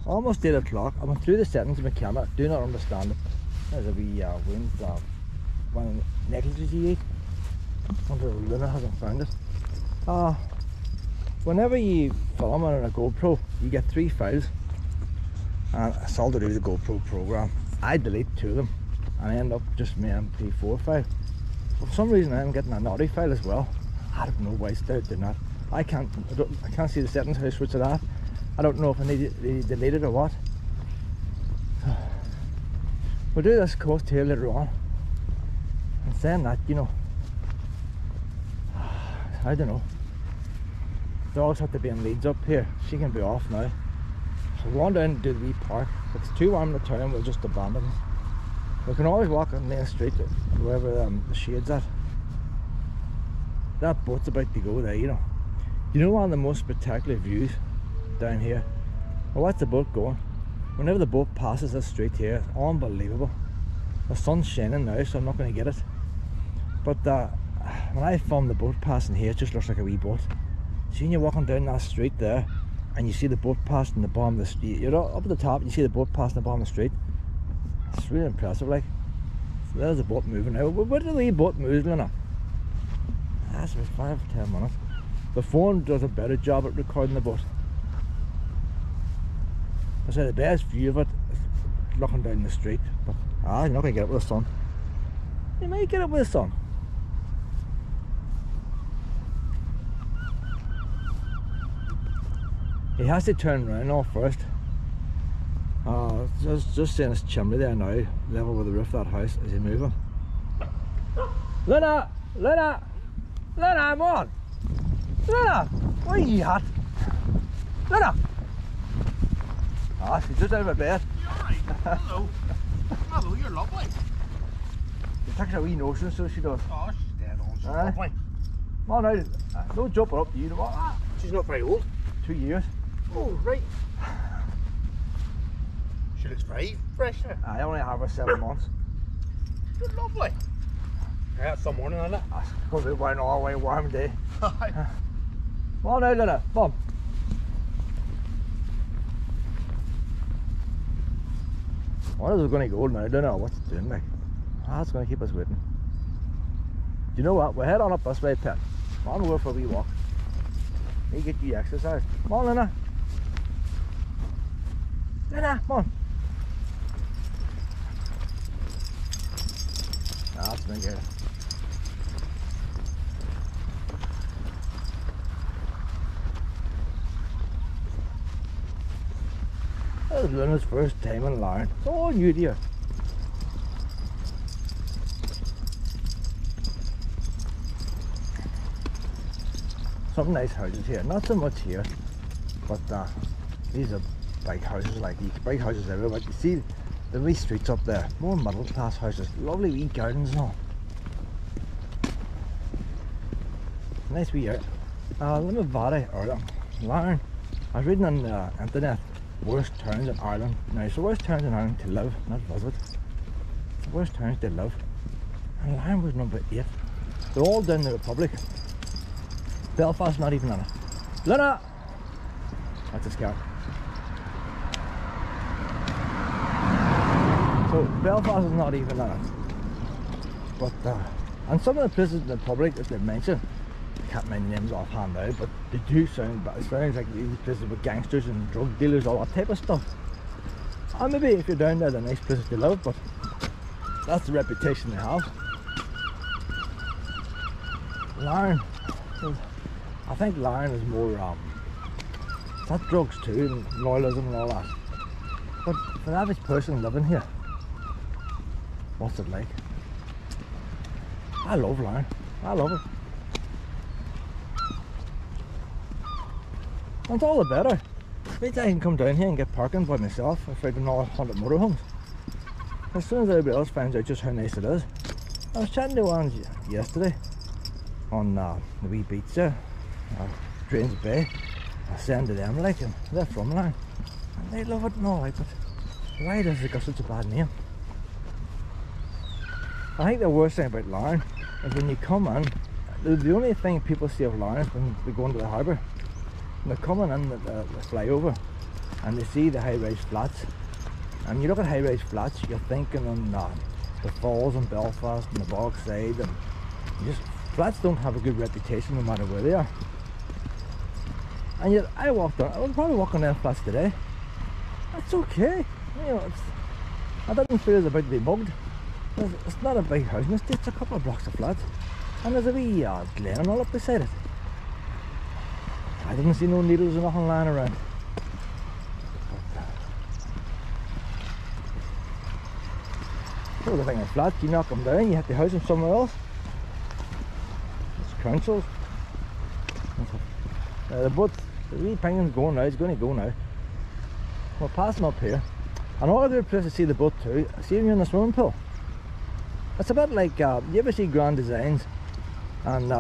Almost 8 o'clock. I went through the settings of my camera. Do not understand it. There's a wee wound. One of the necklaces you eat. I wonder if Luna hasn't found it. Whenever you film on a GoPro, you get 3 files. And it's all to do with the GoPro program. I delete 2 of them and I end up just my MP4 file. For some reason I'm getting a naughty file as well. I don't know why it's doing that. I can't see the settings, how to switch it off. I don't know if I need to delete it or what. So, we'll do this coast here later on. And saying that, you know, I don't know. Dogs have to be in leads up here. She can be off now. So we're going down to the wee park. If it's too warm in the town, we'll just abandon it. We can always walk on Main Street, wherever the shade's at. That boat's about to go there, you know. You know one of the most spectacular views down here? Well, watch the boat going. Whenever the boat passes this street here, it's unbelievable. The sun's shining now, so I'm not going to get it. But when I film the boat passing here, it just looks like a wee boat. See, you're walking down that street there, and you see the boat passing the bottom of the street. You're up at the top, and you see the boat passing the bottom of the street. It's really impressive, like. So there's the boat moving now. Where did the wee boat move, Luna? That's about 5 or 10 minutes. The phone does a better job at recording the boat. I say the best view of it is looking down the street, but you're not going to get it with the sun. You might get it with the sun. He has to turn around now first. Just seeing his chimney there now, level with the roof of that house. Is he moving? Luna! Luna! Luna, I'm on! Luna! Where are you at? Luna! She's just out of my bed. You alright? Hello. Hello, you're lovely. She takes a wee notion, so she does. Oh, she's dead on. She's lovely. Well, now, no jumping up to you. She's not very old. 2 years. Oh, right. She looks very fresh now. I only have her 7 months. You're lovely. Yeah, it's some morning, isn't it? It's going to be an all the way warm day. Well, now, Luna, come on. Where is it going to go now? I don't know what it's doing, like. It's going to keep us waiting. Do you know what? We'll head on up this way, pet. Come on, we'll go for a wee walk. You get you exercise. Come on, Luna. Luna, come on. That's been good. This is Luna's first time in Larne. It's all new to you. Some nice houses here, not so much here, but these are big houses, like these big houses everywhere. But you see the wee streets up there, more middle class houses, lovely wee gardens and all. Nice wee art. Limavady, Ireland, Larne. I was reading on the internet, worst towns in Ireland. Now, it's the worst towns in Ireland to live, not visit. It's the worst towns to live. And Larne was number 8. They're all down the Republic. Belfast not even on it. Luna! That's a scout. So Belfast is not even on it. But and some of the places in the Republic that they mentioned, I can't remember names offhand now, but they do sound bad. It sounds like these places with gangsters and drug dealers, all that type of stuff. And maybe if you're down there, they're nice places to live, but that's the reputation they have. Larne, I think Larne is more it's not drugs too, and loyalism and all that. But for the average person living here, what's it like? I love Larne. I love it. And it's all the better. Means I can come down here and get parking by myself if I can all 100 motorhomes. As soon as everybody else finds out just how nice it is. I was chatting to one yesterday on the wee beach there, Drains Bay. I was saying to them, like, they're from Larne and they love it and all, like, but why does it got such a bad name? I think the worst thing about Larne is when you come in, the only thing people see of Larne is when they go into the harbour. When they're coming in the flyover, and you see the high-rise flats. And you look at high-rise flats, you're thinking on the falls in Belfast and the Bogside, and flats don't have a good reputation no matter where they are. And yet I would probably walk on them flats today. That's okay. You know, I didn't feel it's about to be mugged. It's not a big housing estate, it's a couple of blocks of flats. And there's a wee glen and all up beside it. I didn't see no needles or nothing lying around. So the thing is flat, you knock them down, you have to house them somewhere else. It's councils. The wee penguin's going now, it's going to go now. We're passing up here. Another good place to see the boat too, see when you're in the swimming pool. It's a bit like, you ever see Grand Designs and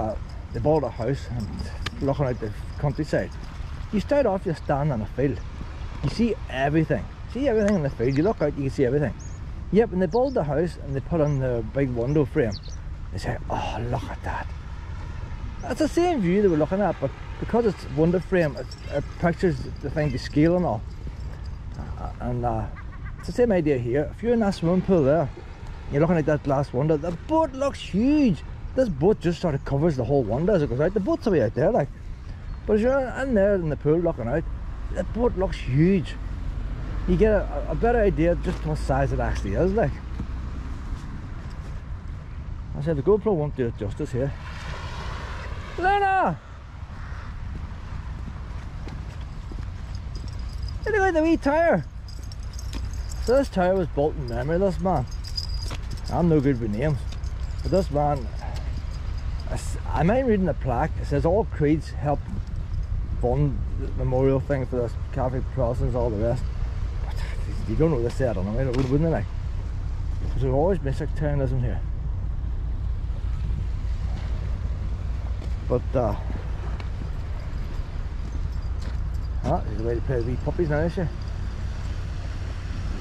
they build a house and looking out the countryside. You start off, you stand on a field. You see everything in the field. You look out, you can see everything. Yep, when they build the house and they put on the big window frame, they say, oh, look at that. It's the same view that we're looking at, but because it's window frame, it pictures the thing, the scale and all. And it's the same idea here. If you're in that swimming pool there, you're looking at that glass window, the boat looks huge. This boat just sort of covers the whole window as it goes out. The boat's away out there, like. But if you're in there in the pool looking out, the boat looks huge. You get a better idea just how much size it actually is, like. I said the GoPro won't do it justice here. Larne! Look at the wee tyre. So this tyre was built in memory of this man. I'm no good with names, but this man, I mind reading the plaque. It says all creeds help fund the memorial thing for this Catholic Protestants, all the rest. But you don't know what they say, I don't know, wouldn't they, like? Because there's always been sectarianism here. But there's a way to play the wee puppies now, is she?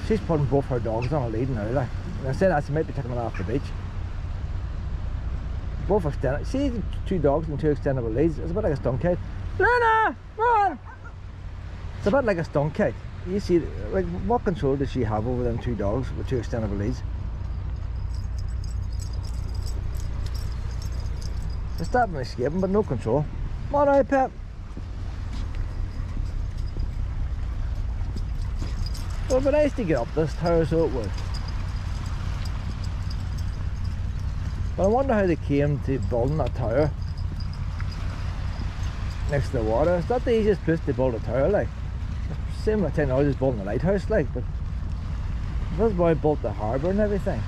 She's putting both her dogs on a lead now, like. And I said that she might be taking them off the beach. Both extended. See the two dogs and two extendable leads? It's a bit like a stone kite. Larne! Run! It's a bit like a stone kite. You see, like, what control does she have over them two dogs with two extendable leads? They're stopping escaping, but no control. Come on out, Pep. It would be nice to get up this tower, so it would. But I wonder how they came to building that tower next to the water. It's not the easiest place to build a tower, like. Same like technology as building a lighthouse, like, but this boy built the harbour and everything.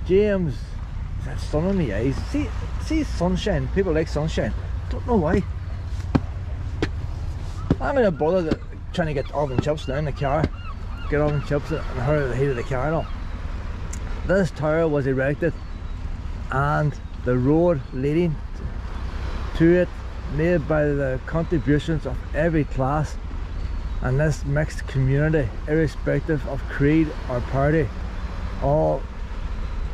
James, that sun in the eyes. See sunshine. People like sunshine. Don't know why. I'm in a bother that trying to get oven chips now in the car. Get oven chips and hurry the heat of the car and all. This tower was erected and the road leading to it made by the contributions of every class and this mixed community, irrespective of creed or party, all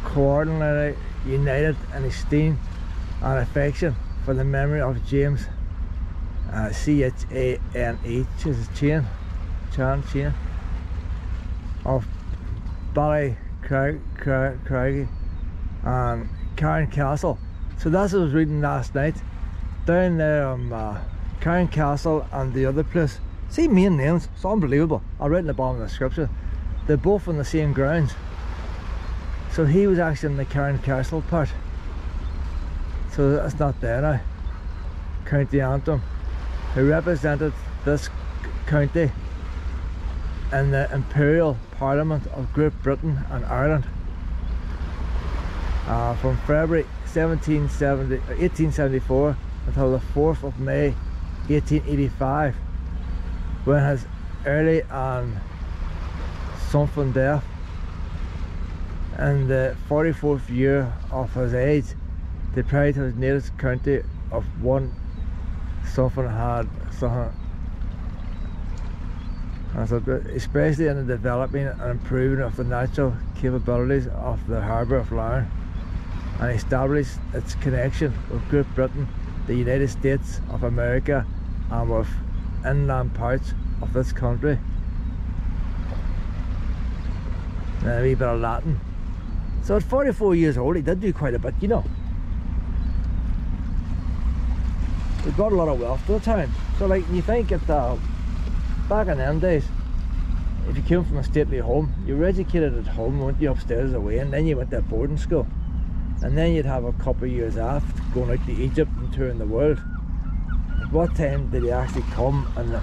coordinated, united in esteem and affection for the memory of James C-H-A-N-E, Chain of Ballycraggy and Carron Castle. So that's what I was reading last night. Down there Carron Castle and the other place. See main names, it's unbelievable. I'll write in the bottom of the description. They're both on the same grounds. So he was actually in the Carron Castle part. So that's not there now. County Antrim, who represented this county in the Imperial Parliament of Great Britain and Ireland from February 1874 until the 4th of May 1885, when his early and something death in the 44th year of his age, deprived his native county of one something had something, especially in the developing and improving of the natural capabilities of the harbour of Larne, and established its connection with Great Britain, the United States of America, and with inland parts of this country. And a wee bit of Latin. So at 44 years old, he did do quite a bit, you know. He brought a lot of wealth to the town. So like, you think that back in them days, if you came from a stately home, you were educated at home, weren't you, upstairs away, and then you went to boarding school. And then you'd have a couple of years after going out to Egypt and touring the world. At what time did he actually come and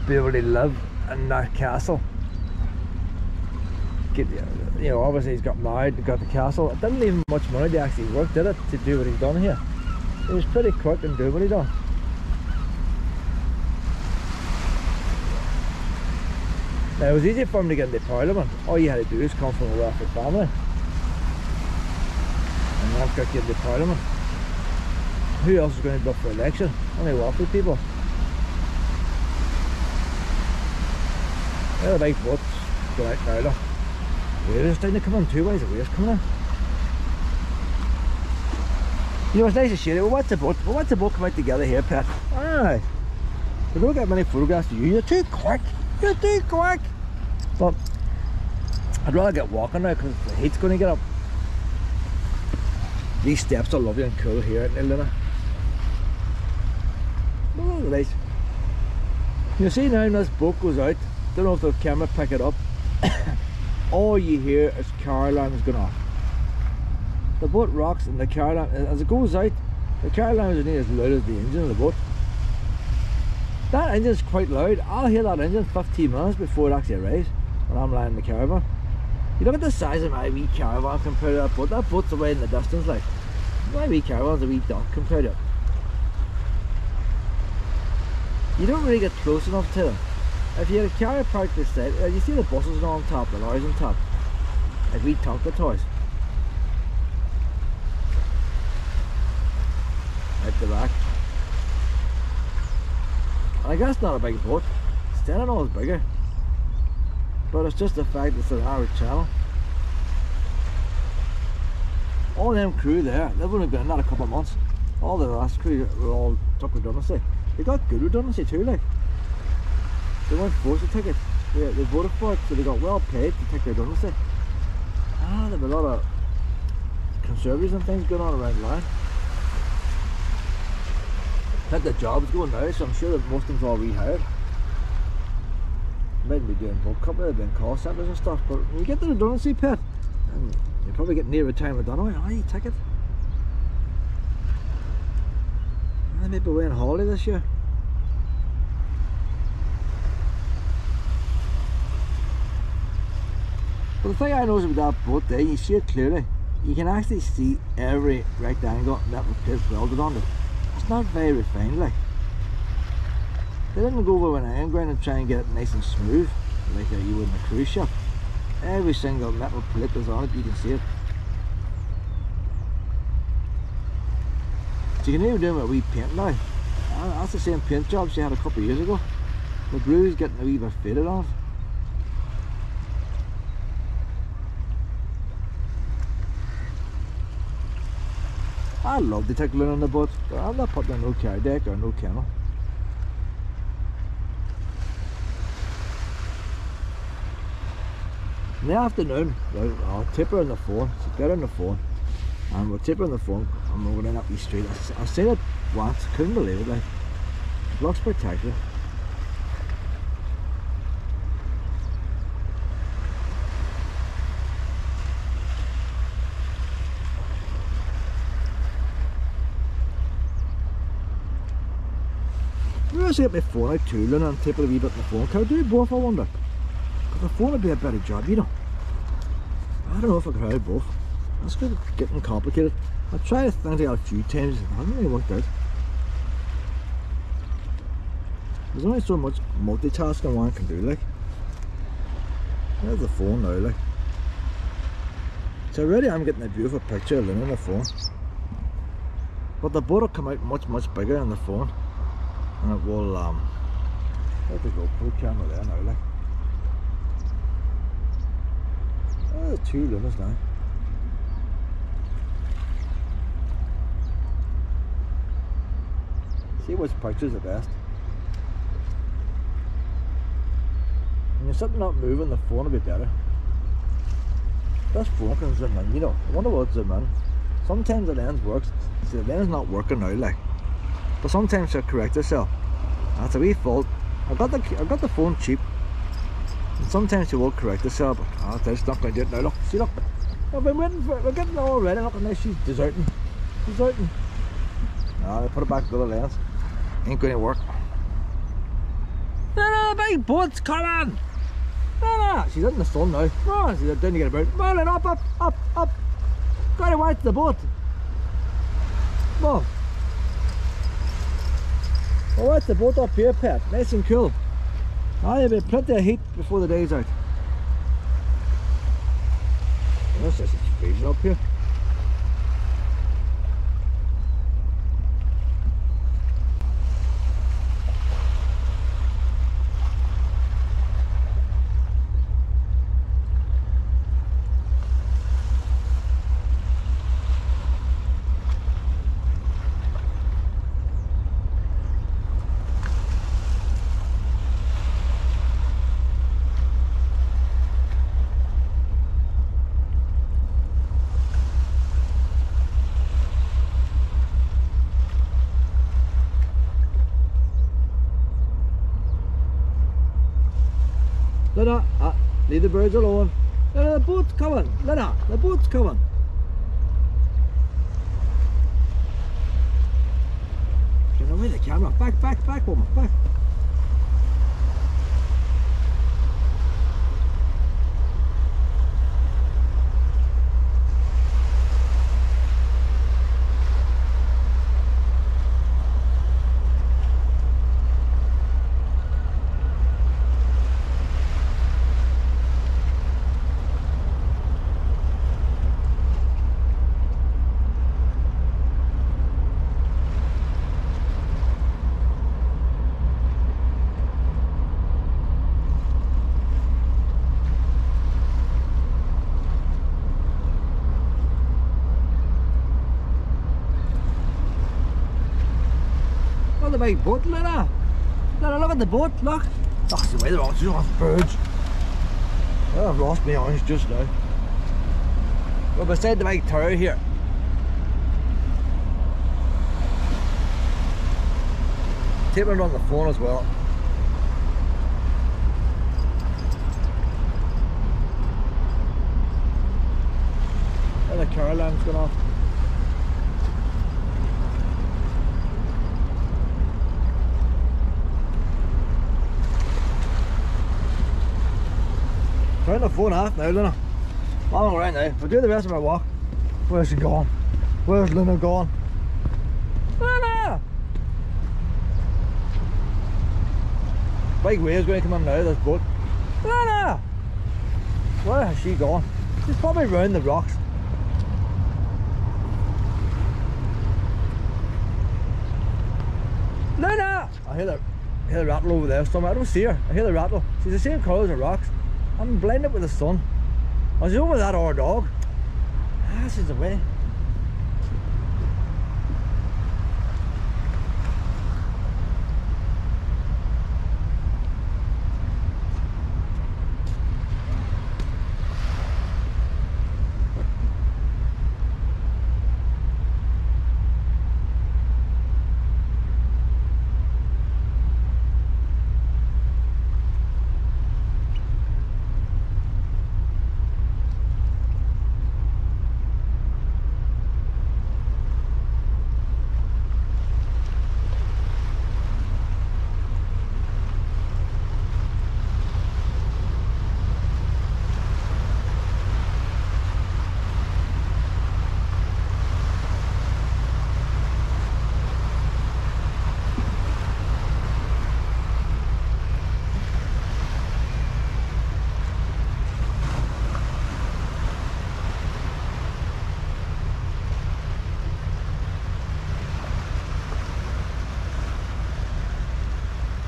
be able to live in that castle? You know, obviously he's got married and got the castle. It didn't leave him much money to actually work, did it, to do what he's done here? He was pretty quick in doing what he done. Now it was easy for him to get into Parliament. All you had to do is come from a wealthy family. And that got you into Parliament. Who else is going to be up for election? Only wealthy people. Yeah, the big boats going out now, look. Waves down, they come on 2 ways of waves coming in. You know, it's nice to share it. Well, what's the boat? Well, what's the boat come out together here, Pat? Alright. We don't get many photographs of you. You're too quick. You're too quick. But I'd rather get walking now because the heat's going to get up. These steps are lovely and cool here in Larne. Oh, nice. You see now when this boat goes out, don't know if the camera pick it up. All you hear is car alarms going off. The boat rocks and the car alarm, as it goes out, the car alarm is only as loud as the engine of the boat. That engine is quite loud. I'll hear that engine 15 minutes before it actually arrives when I'm lying in the caravan. You look at the size of my wee caravan compared to that boat. That boat's away in the distance, like. My wee caravan's a wee dot compared to it. You don't really get close enough to them. If you had a car parked this side, you see the buses on top, the lorries on top, like wee Tonka toys. Out the back. And I guess it's not a big boat. Still, I know it's bigger. But it's just the fact that it's an average channel. All them crew there, they've only been in that a couple of months. All the last crew were all took redundancy. They got good redundancy too, like. They weren't forced to take it. They voted for it, so they got well paid to take their redundancy. Ah, there's a lot of conservatives and things going on around Larne. I think the job's going now, so I'm sure that most of them's all rehired. Might be doing boat company, doing call centres and stuff, but when you get the redundancy pay, and you probably get near retirement anyway, you take it. They may be away on holiday this year. But the thing I noticed with that boat there, you see it clearly. You can actually see every rectangle metal plate welded on it. It's not very refined, like. They didn't go over with an iron grind and try and get it nice and smooth, like you would in a cruise ship. Every single metal plate is on it, you can see it. So you can even do them with a wee paint now. That's the same paint job she had a couple of years ago. The blue's getting a wee bit faded on it. I love to take Larne on the boat, but I'm not putting on no car deck or no kennel. In the afternoon, I'll tip her on the phone, so get her on the phone, and we'll tip her on the phone and we're going up the street. I seen it once, couldn't believe it, like. It looks spectacular. Maybe I should get my phone out too, Larne, and tip it a wee bit on the phone. Can I do both, I wonder? Because the phone would be a better job, you know. I don't know if I could have both. That's getting complicated. I've tried things out a few times, it hasn't really worked out. There's only so much multitasking one can do, like. There's the phone now, like. So already I'm getting a beautiful picture of Larne on the phone. But the boat will come out much bigger on the phone. And it will, there's the GoPro camera there now, like. Oh, there's two Larnes now. See which picture's the best. you're sitting up moving, the phone will be better. This phone can zoom in, you know. I wonder what zoom in. Sometimes the lens works. See, the lens not working now, like. But sometimes she'll correct herself. That's a wee fault. I got the phone cheap. And sometimes she will correct herself, but it's not going to do it now. Look, see, look. I've been waiting for it. We're getting all ready. Look, now she's deserting. Deserting. Nah, I put it back to the lens. Ain't going to work. No, big boat's coming! No, she's in the sun now. Come on, she's down to get about. Come on, up. Gotta watch the boat. Come on. I'll watch the boat up here, pet. Nice and cool. There'll be plenty of heat before the day's out. This is freezing up here. Lena, leave the birds alone. Lena, the boat's coming. Lena, the boat's coming. Get away the camera. Back, woman, back. The big boat, Lena. Lena, look at the boat, look. Oh, it's the way they're on, she's on birds. Oh, I've lost my eyes just now. We're beside the big tower here. Taping it on the phone as well. And the car alarm's gone off. Turn the phone off now, Lena. I'm alright now. We'll do the rest of our walk. Where's she gone? Where's Lena gone? Lena! Big wave's going to come in now, this boat. Lena! Where has she gone? She's probably round the rocks. Lena! I hear the rattle over there somewhere. I don't see her. I hear the rattle. She's the same colour as the rocks. I'm blinded with the sun. I was over that old dog. She's away.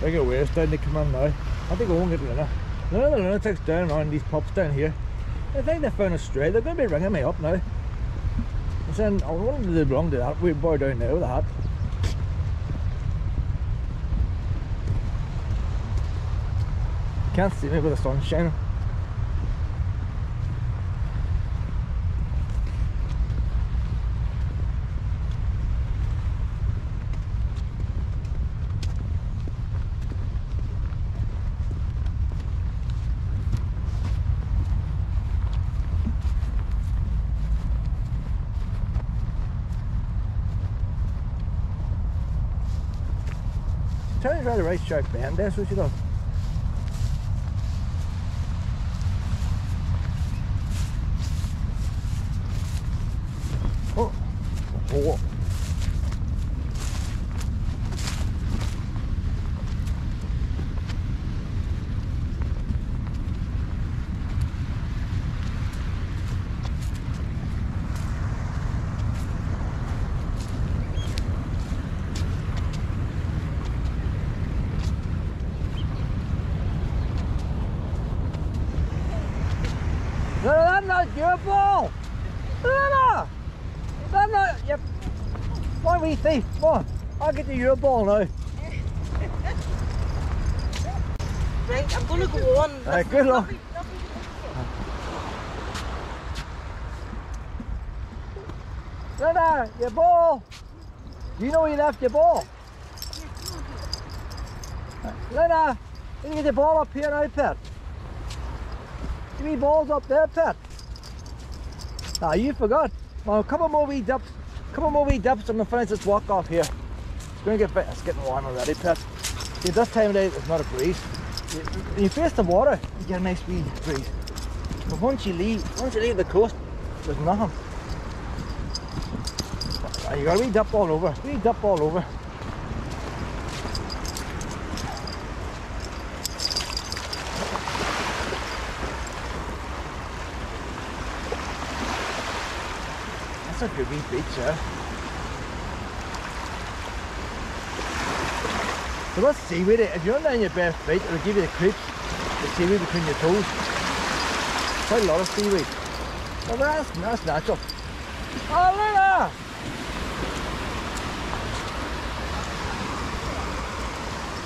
Bigger waves down, they come in now. I think I won't get Lena. None of the lunatics down around these pups down here. I think they found a stray. They're going to be ringing me up now. I'm saying, I want them to belong to that wee boy down there with a hat. can't see me with the sun shining. Turns right a right sharp bend, that's what she does. Oh, oh. No, that's not your ball! No! That's not your... Why wee thief? Come on, I'll get you your ball now. Right, I'm gonna go on. Alright, good luck. No, your ball! Do you know where you left your ball? Lena, you can get your ball up here now, Pet. Give me balls up there, Pet. Ah, you forgot. Well, a couple more wee dips. Couple more wee dips and we'll finish this walk off here. It's going to get it's getting warm already, Pet. See, this time of day it's not a breeze. When you face the water, you get a nice wee breeze. But once you leave the coast, there's nothing. You got a wee dip all over. Wee dip all over. That's a good wee beach, yeah. So that's seaweed. If you're under on your bare feet, it'll give you the creeps, the seaweed between your toes. Quite a lot of seaweed. Well, that's natural. Oh, Lena!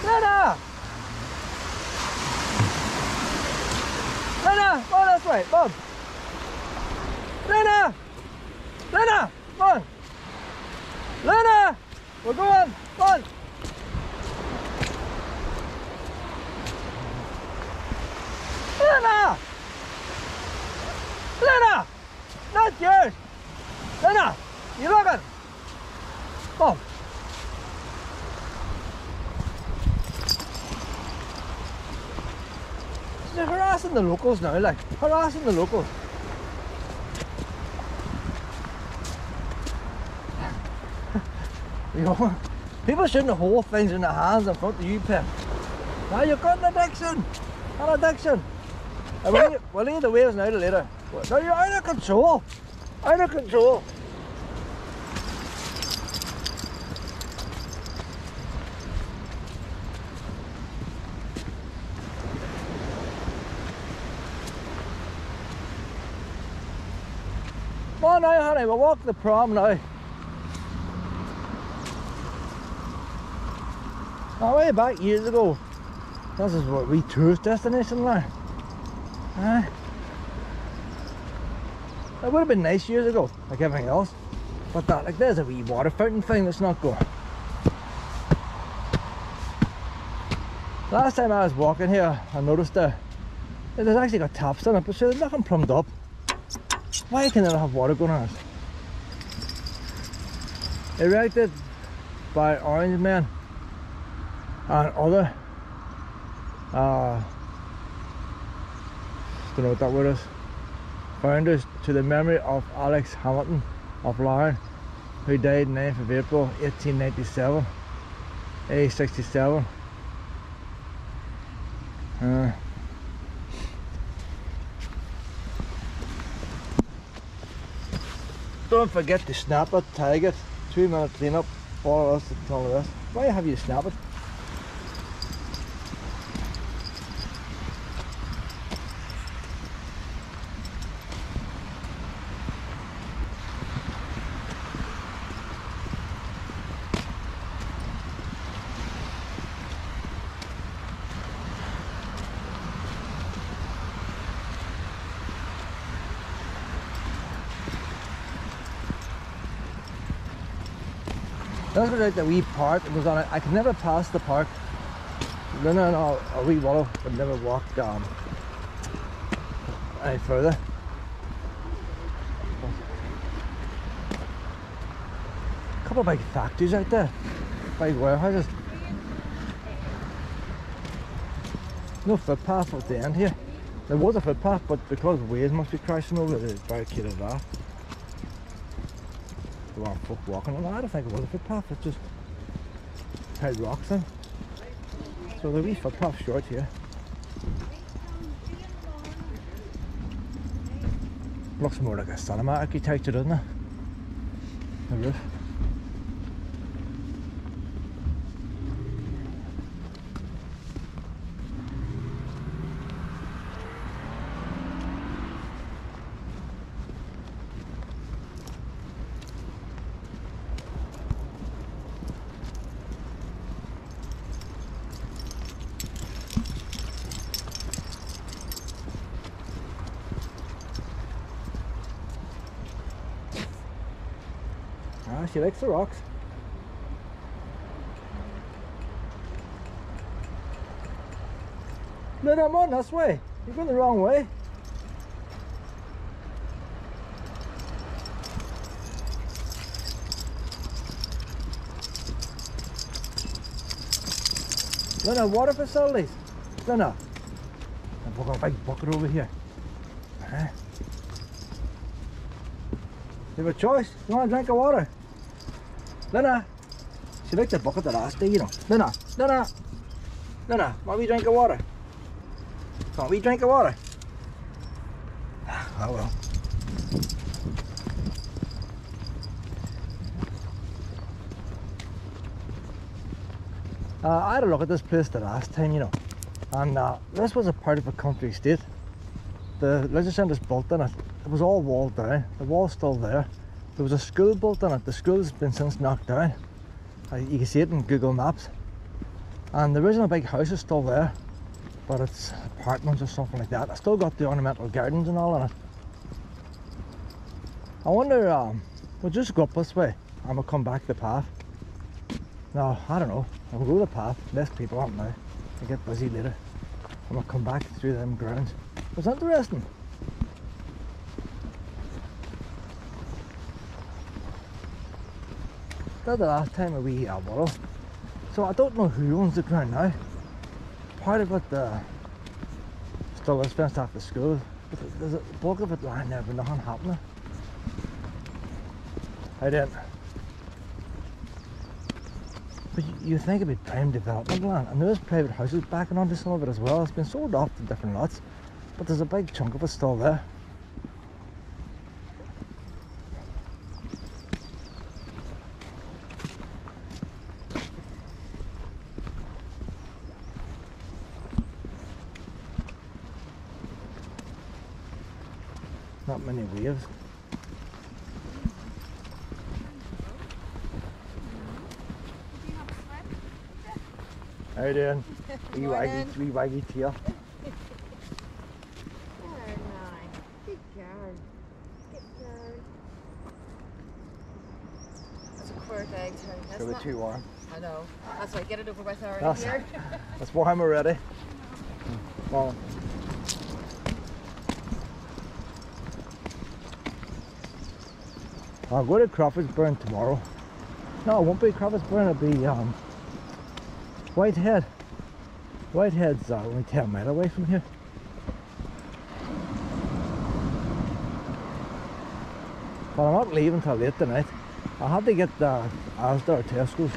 Lena! Lena! Oh, that's right, Bob. Lena! Lena! Come on! Lena! We're going! Come on! Lena! Lena! Not yours! Lena! You looking? Come. They're harassing the locals now, like, harassing the locals. You know, people shouldn't hold things in their hands in front of you, Pip. Now you've got an addiction! An addiction! We'll leave the waves now to later. No, you're out of control! Out of control! Come on now, honey, we'll walk the prom now. Oh, way back years ago, this is what we tourist destination now. It would have been nice years ago, like everything else. But that, like, there's a wee water fountain thing that's not going. Last time I was walking here, I noticed there's actually got taps on it, but sure, there's nothing plumbed up. Why can it not have water going on it? Erected by Orange Men and other don't know what that word is, founders, to the memory of Alex Hamilton of Larne, who died 9th of April 1897, age 67. Don't forget to snap it, tag it, 2 minute clean up, all of this and all of this. Why have you snap it? This was out the wee park. It was on it. I could never pass the park. Then a wee wallow would never walk any further. A couple of big factories out there, big warehouses. No footpath at the end here. There was a footpath, but because waves must be crashing over, they barricaded it off. There weren't folk walking on. I don't think it was a footpath. It just had rocks in. So the wee footpath short here. Looks more like a cinema architecture, doesn't it? The roof. She likes the rocks. No, I'm on this way. You're going the wrong way. No, water facilities. No. I've got a big bucket over here. You have a choice. You want a drink of water? No. She liked the bucket the last day, you know. No. Want we drink of water? Want we drink of water? Oh well. I had a look at this place the last time, you know, and this was a part of a country estate. The leisure centre's built in it. It was all walled down. The wall's still there. There was a school built in it. The school's been since knocked down. You can see it in Google Maps. And the original big house is still there, but it's apartments or something like that. I still got the ornamental gardens and all in it. I wonder, we'll just go up this way and we'll come back the path. No, I don't know. We'll go the path. Less people aren't now. I'll get busy later. And we'll come back through them grounds. It's interesting. That's the last time we water. So I don't know who owns the ground now. Part of it still is fenced off the school. But there's a bulk of it lying there but nothing happening. I didn't. But you think it'd be prime development land, and there's private houses backing onto some of it as well. It's been sold off to different lots, but there's a big chunk of it still there. Not many waves. How you doing? Wee waggy tail. Good girl. That's a quart egg. It's a bit too warm. I know. That's right. Get it over with already here. That's warm already. Well. I'll go to Crawfordsburn tomorrow. No, it won't be Crawfordsburn, it'll be Whitehead. Whitehead's only 10 miles away from here. But I'm not leaving till late tonight. I'll have to get the Austell or Tesco's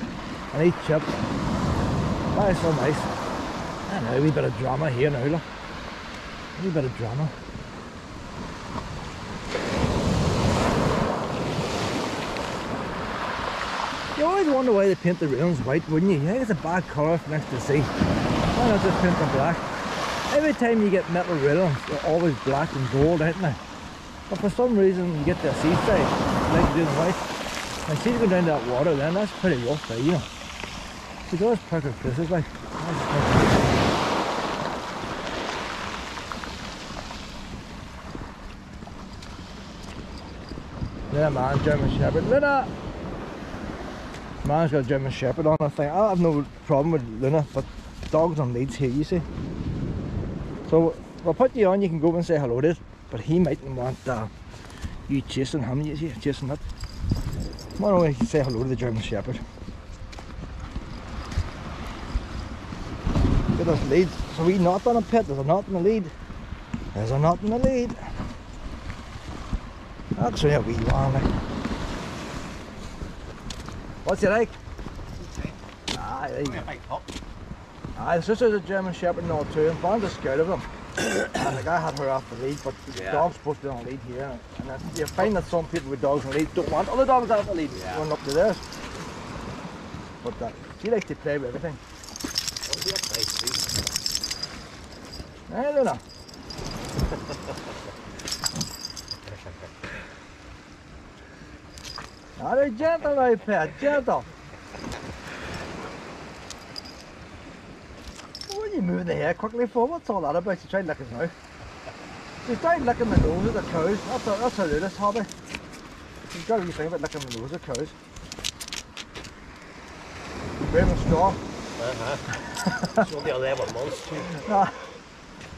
and eat chips. That is so nice. I know, a wee bit of drama here now, look. A wee bit of drama. You always wonder why they paint the railings white, wouldn't you? You think it's a bad colour for next to the sea. Why not just paint them black? Every time you get metal railings, they're always black and gold, aren't they? But for some reason, you get to the seaside, like doing white. And see you go down to that water then, that's pretty rough there, you know. See those perfect places, like. Yeah man, German Shepherd. Luna! Man's got a German Shepherd on the thing. I have no problem with Luna, but dogs on leads here, you see. So we'll put you on, you can go and say hello to it, but he mightn't want you chasing him, you see, chasing it. Why don't we say hello to the German Shepherd? Get us leads. So we knot on a pit, there's a knot in the lead. There's a knot in the lead. That's really a wee one, like. What's he like? Ah, there you go. The sister's a German Shepherd and all too, and Bond's scared of them. And like I had her off the lead, but the dog's supposed to be on the lead here. And you find that some people with dogs on the lead don't want other dogs off the lead, going up to theirs. But she likes to play with everything. I don't know. Very gentle, my pet, gentle. What are you moving the hair quickly for? What's all that about? She tried licking his mouth. She's tried licking the nose of the cows. That's her latest hobby. She's got a wee thing about licking the nose of cows. Brave and strong. It's only 11 months too. Nah.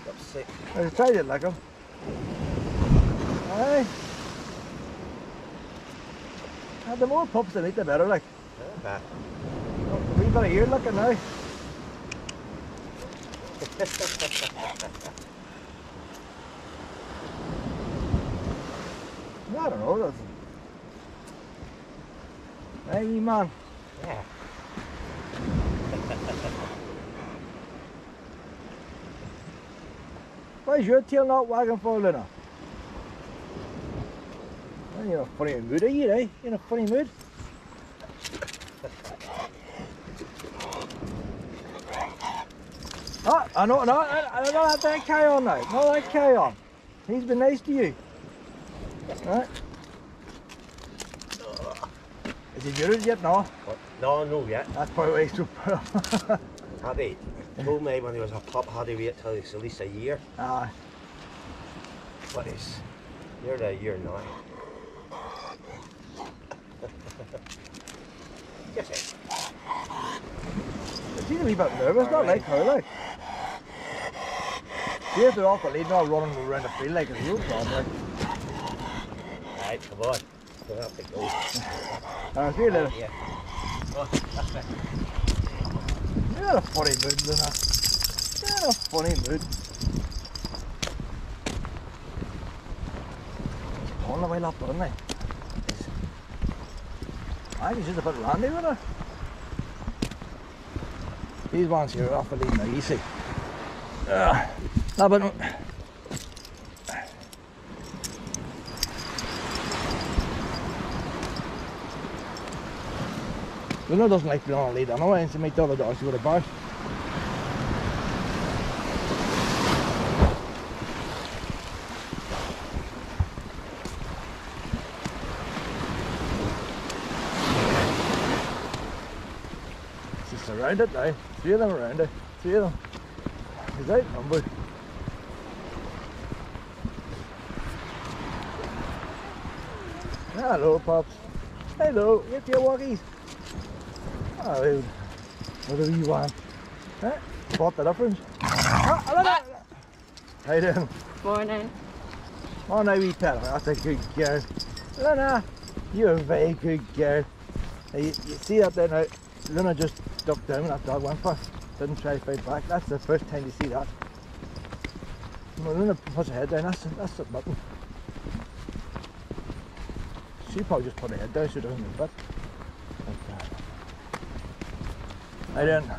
That's sick. I tried to lick him. Aye. The more pups they eat, the better, like. Okay. A wee bit of ear licking now. I don't know, that's... Hey, wee man. Yeah. Why's your tail not wagging for, Luna? You're in a funny mood, are you, eh? You're in a funny mood. Oh, I know, no, I don't let that carry on now. No, let carry on. He's been nice to you. Right? Is he muted yet? No? No, no yet. That's probably why he's so proud. Had he told me when he was a pup, had he wait till he's at least a year. Aye. But he's nearly a year now. Yes, She's a wee bit nervous, not like her, like. See if they're off the lead, not running around the field like a real problem, like. Right, come on. We'll have to go. See you later. Yeah. Oh, that's it. You're in a funny mood, Luna. You're in a funny mood. Pulling the way up, aren't they? I think she's a bit randy with her. These ones here are off the lead now, you see. No, but... Luna doesn't like being on the lead anyway, and to make the other dogs go to bar. She's around it now. 3 of them around it. 3 of them. He's outnumbered. Hello, pups. Hello, get your walkies. Oh, what do you want? Huh? Spot the difference. How you doing? Morning. Oh, no, wee pet. That's a good girl. Luna, you're a very good girl. Now, you see that there now? Luna just ducked down when that dog went for. Didn't try to fight back. That's the first time you see that. When Luna puts her head down, that's nothing. She probably just put her head down so it doesn't move it. How you doing?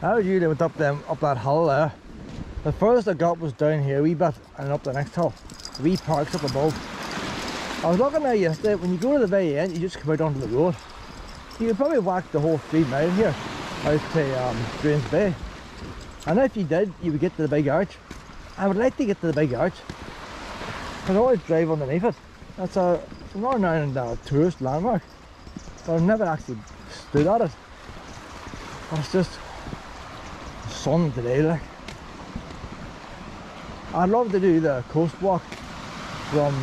How did you do it up that hill there? The furthest I got was down here a wee bit and up the next hill. The wee parks up above. I was looking there yesterday, when you go to the very end, you just come out onto the road. You could probably walk the whole 3 mile here out to Drains Bay. And if you did, you would get to the big arch. I would like to get to the big arch, because I always drive underneath it. It's a renowned tourist landmark, but I've never actually stood at it. But it's just sun today, like. I'd love to do the coast walk from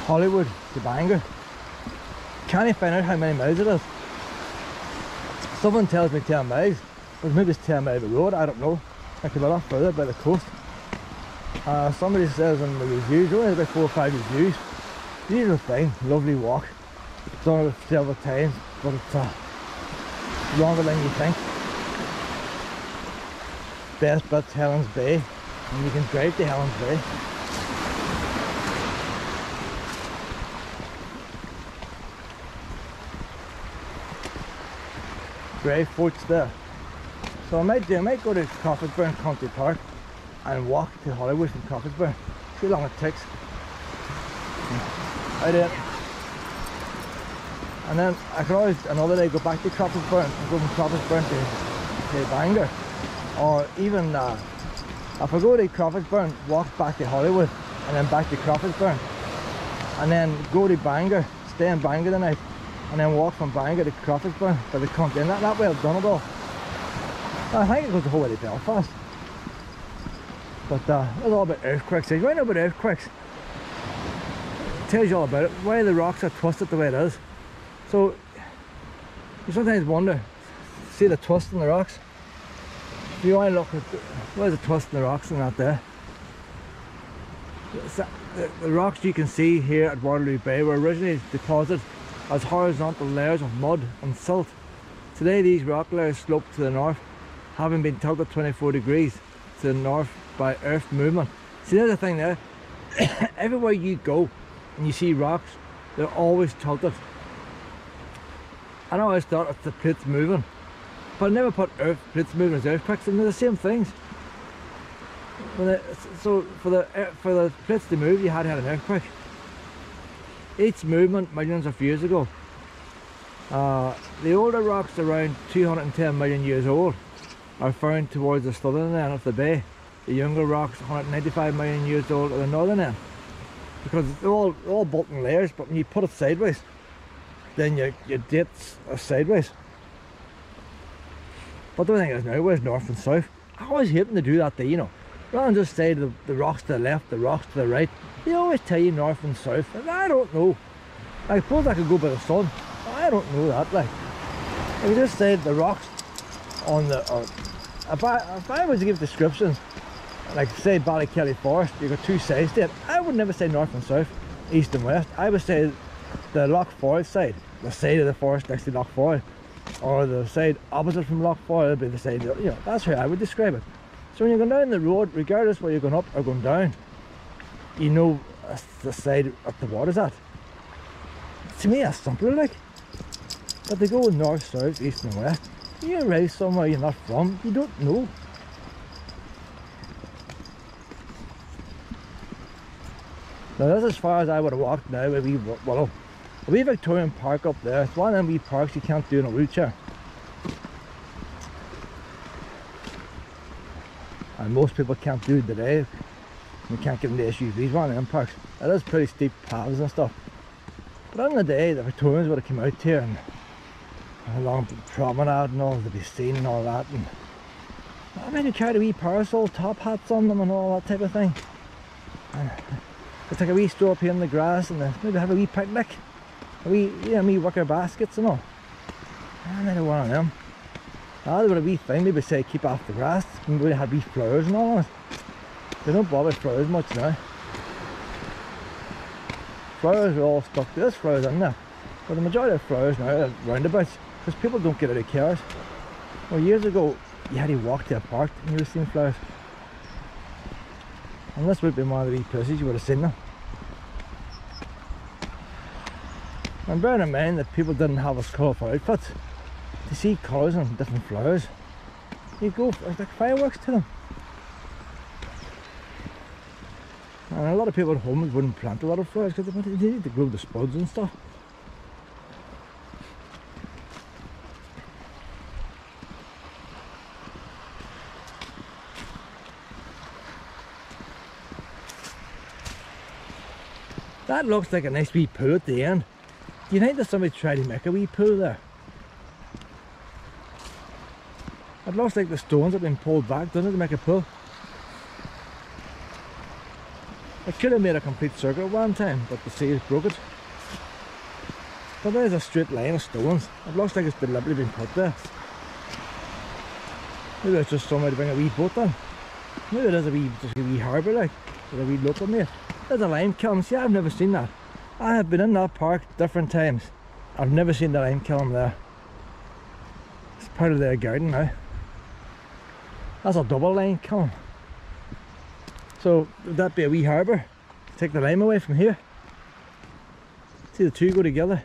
Hollywood to Bangor. Can't find out how many miles it is. Someone tells me 10 miles, but maybe it's 10 miles of road, I don't know. It could be a lot further by the coast. Somebody says in the reviews, only about 4 or 5 reviews. These are fine, lovely walk. Done it several times, but it's longer than you think. Best bit's Helen's Bay, and you can drive to Helen's Bay. Great forts there. So I might go to Crawfordsburn Country Park and walk to Hollywood from Crawfordsburn. See how long it takes. I did. And then I could always another day go back to Crawfordsburn and go from Crawfordsburn to Bangor. Or even if I go to Crawfordsburn, walk back to Hollywood and then back to Crawfordsburn. And then go to Bangor, stay in Bangor the night, and then walk from Bangor to Crawfordsburn by the country. And that way I've done it all. I think it goes the whole way to Belfast. But it's all about earthquakes. You right know about earthquakes. It tells you all about it, why the rocks are twisted the way it is. So you sometimes wonder, see the twist in the rocks? If you want to look at where's the twist in the rocks and that there. The rocks you can see here at Waterloo Bay were originally deposited as horizontal layers of mud and silt. Today these rock layers slope to the north, having been tilted 24 degrees to the north by earth movement. See, there's the thing there. Everywhere you go and you see rocks, they're always tilted. I always thought it's the plates moving, but I never put plates moving as earthquakes, and they're the same things. So for the plates to move, you had to have an earthquake. Each movement millions of years ago. The older rocks around 210 million years old are found towards the southern end of the bay. The younger rocks 195 million years old at the northern end. Because they're all built in layers, but when you put it sideways, then your dates are sideways. But the thing is now, where's north and south? I always hate them to do that thing, you know. Rather than just say the rocks to the left, the rocks to the right, they always tell you north and south, and I don't know. I suppose I could go by the sun, but I don't know that, like. If you just said the rocks on the... if I was to give descriptions, like say Ballykelly Forest, you've got 2 sides to it, I would never say north and south, east and west. I would say the Loch Foyle side, the side of the forest next to Loch Foyle, or the side opposite from Loch Foyle would be the side, you know, that's how I would describe it. So when you're going down the road, regardless where you're going up or going down, you know the side up the water's at. To me that's simpler, like. But they go north, south, east and west. You arrive somewhere you're not from, you don't know. Now this is as far as I would have walked now, a wee Victorian park up there. It's one of them wee parks you can't do in a wheelchair. And most people can't do it today. You can't get into SUVs, one of them parks. It is pretty steep paths and stuff. But in the day, the Victorians would have come out here and along the promenade and all to be seen and all that. And I mean, you carried a wee parasol, top hats on them and all that type of thing. And they take a wee stroll up here in the grass and maybe have a wee picnic. A wee, wee wicker baskets and all. And they had one of them. They would have a wee thing, maybe say keep off the grass. Maybe they had wee flowers and all that. They don't bother flowers much now. Flowers are all stuck, there's flowers in there. But the majority of flowers now are roundabouts, because people don't get out of cars. Well, years ago, you had to walk to a park and you would have seen flowers. And this would have been one of the wee places you would have seen them. And bearing in mind that people didn't have as colourful outfits, to see colours and different flowers, you go, it's like fireworks to them. And a lot of people at home wouldn't plant a lot of flowers because they need to grow the spuds and stuff. That looks like a nice wee pool at the end. Do you think that somebody tried to make a wee pool there? It looks like the stones have been pulled back, doesn't it, to make a pool? It could have made a complete circle one time, but the sea has broke it. But there's a straight line of stones. It looks like it's deliberately been put there. Maybe it's just somewhere to bring a wee boat on. Maybe there's just a wee harbour like, with a wee local mate. There's a lime kiln. See, I've never seen that. I have been in that park different times. I've never seen the lime kiln there. It's part of their garden now. That's a double lime kiln. So would that be a wee harbour? Take the lime away from here. See the two go together.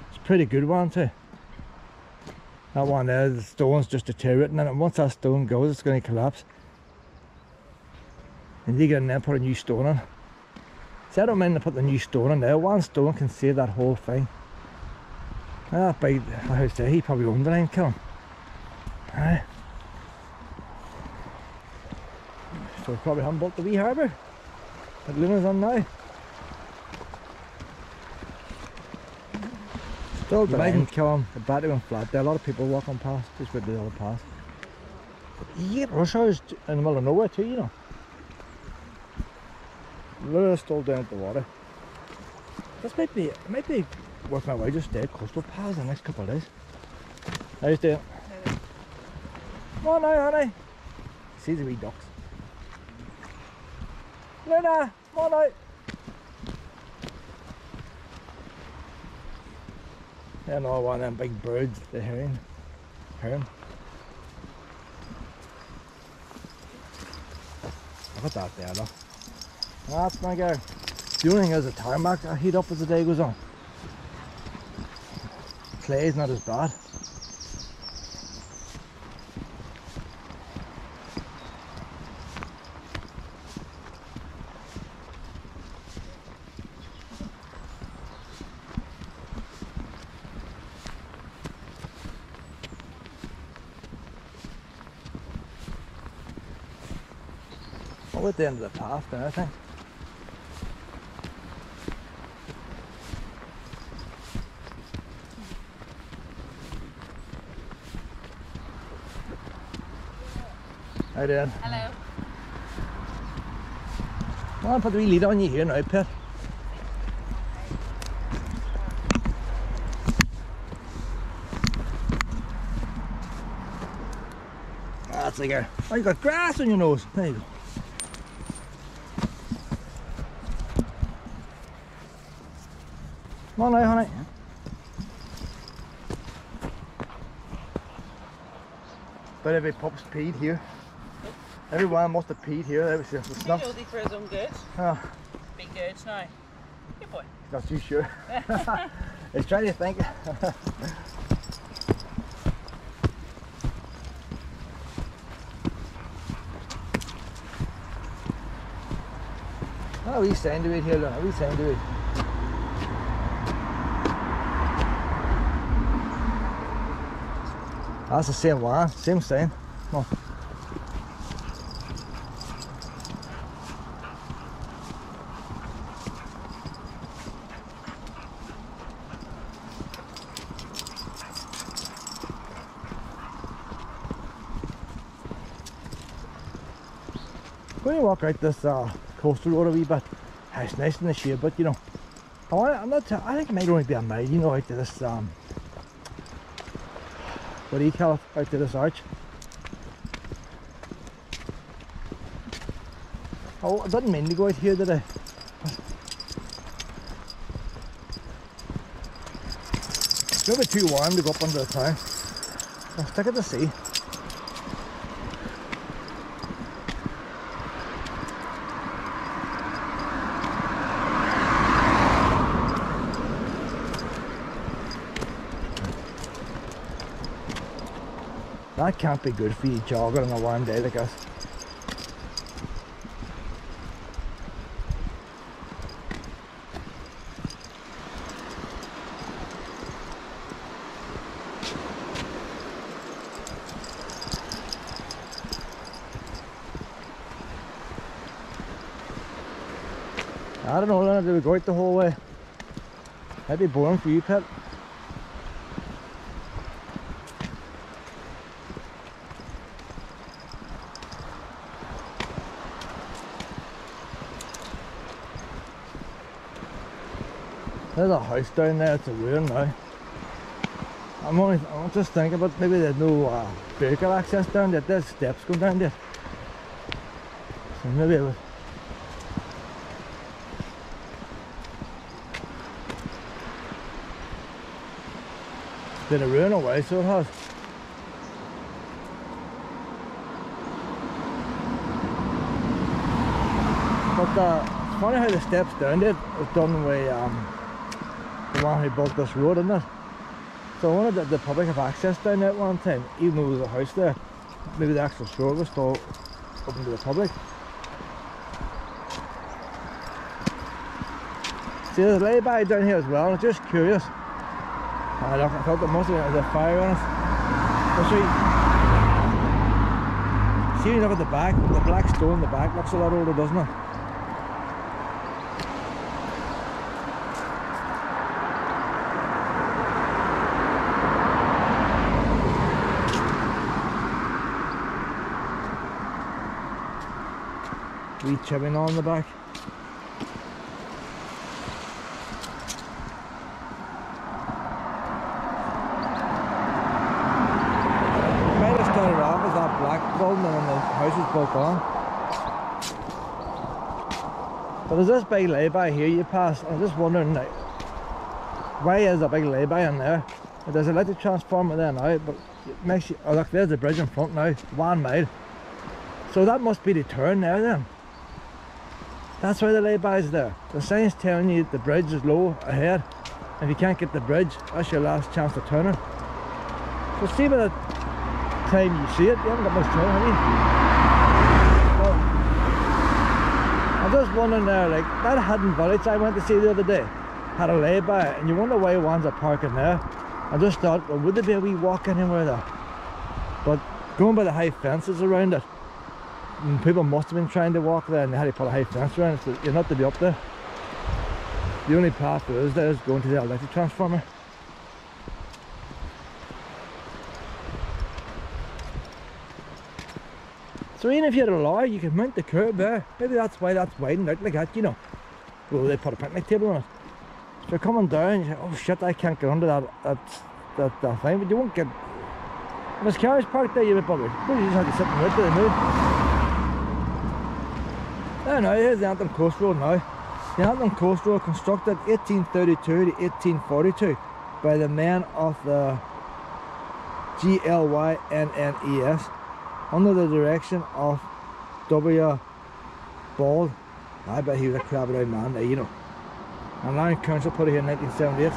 It's a pretty good one too. That one there, the stone's just deteriorating, and once that stone goes it's going to collapse. And you get in there and put a new stone on. See, I don't mind to put the new stone on there. One stone can save that whole thing. That big house there, he probably owned the lime kiln. Aye. So we probably haven't built the wee harbour that Luna's on now. Still the lime kiln, the battery went flat there. A lot of people walking past, just went the other past. You get rush hours in the middle of nowhere too, you know. Luna's still down at the water. This might be worth my while just stay at coastal paths the next couple of days. How you doing? Come on now, honey. See the wee ducks. Luna, come on out. They're another one of them big birds, the heron. Look at that there, look. That's my girl. The only thing is the tarmac will heat up as the day goes on. Clay's not as bad. We're at the end of the path there, I think. How you doing? Hello. Well, I'll put the wee lead on you here now, Pet. That's a girl. Oh, you got grass on your nose. There you go. Come on now, honey. But every pup's peed here. Everyone must have peed here. That was the snuff. He's for his own good. Oh. Big good now. Good boy. Not too sure. He's trying to think. Oh, we sand to it here, look. We sand to it. That's the same one, same sign. Come on. Going to walk out this coastal road a wee bit. It's nice in the shade, but you know, I think it might only be a mile, you know, out to this what do you call it, out to this arch. Oh, I didn't mean to go out here today. It's a bit too warm to go up under the town. I'll stick at the sea. That can't be good for you jogging on a warm day like this. I don't know, Larne, do we go out the whole way? That'd be boring for you, Pet. There's a house down there, it's a ruin now. I'm just thinking about maybe there's no vehicle access down there. There's steps going down there. So maybe it would. It's been a ruin away, so it has. But it's funny how the steps down there was done with the one who built this road, isn't it? So I wanted the public have access down there at one time, even though there was a house there. Maybe the actual shore was still open to the public. See, there's a lay-by down here as well, and I'm just curious. I thought there must have been a fire on it. See, when you look at the back, the black stone in the back looks a lot older, doesn't it? Wee chipping on the back. Might have started off as that black building and then the house was built on. But there's this big lay-by here you pass. I'm just wondering, like, why is a big lay-by in there? There's an electric transformer there now, but it makes you, oh look, there's the bridge in front now, 1 mile. So that must be the turn there then. That's why the lay-by is there. The sign's telling you the bridge is low ahead. If you can't get the bridge, that's your last chance to turn it. So see by the time you see it, you haven't got much time, have you? Well, I'm just wondering there, like, that hidden village I went to see the other day had a lay-by, and you wonder why ones are parking there. I just thought, well, would there be a wee walk anywhere there? But going by the high fences around it, and people must have been trying to walk there and they had to put a high fence around it, so you're not to be up there. The only path there is going to the electric transformer. So even if you had a lorry, you could mount the curb there. Maybe that's why that's widened out like that, you know. Well, they put a picnic table on it. So you're coming down, you say, oh shit, I can't get under that thing, but you won't get... If there's cars parked there, you'll be buggered. You just have to sit and wait till they move. There now, here's the Antrim Coast Road now. The Antrim Coast Road constructed 1832 to 1842 by the men of the GLYNNES under the direction of W. Ball. I bet he was a crab-around man there, you know. And Larne Council put it here in 1978.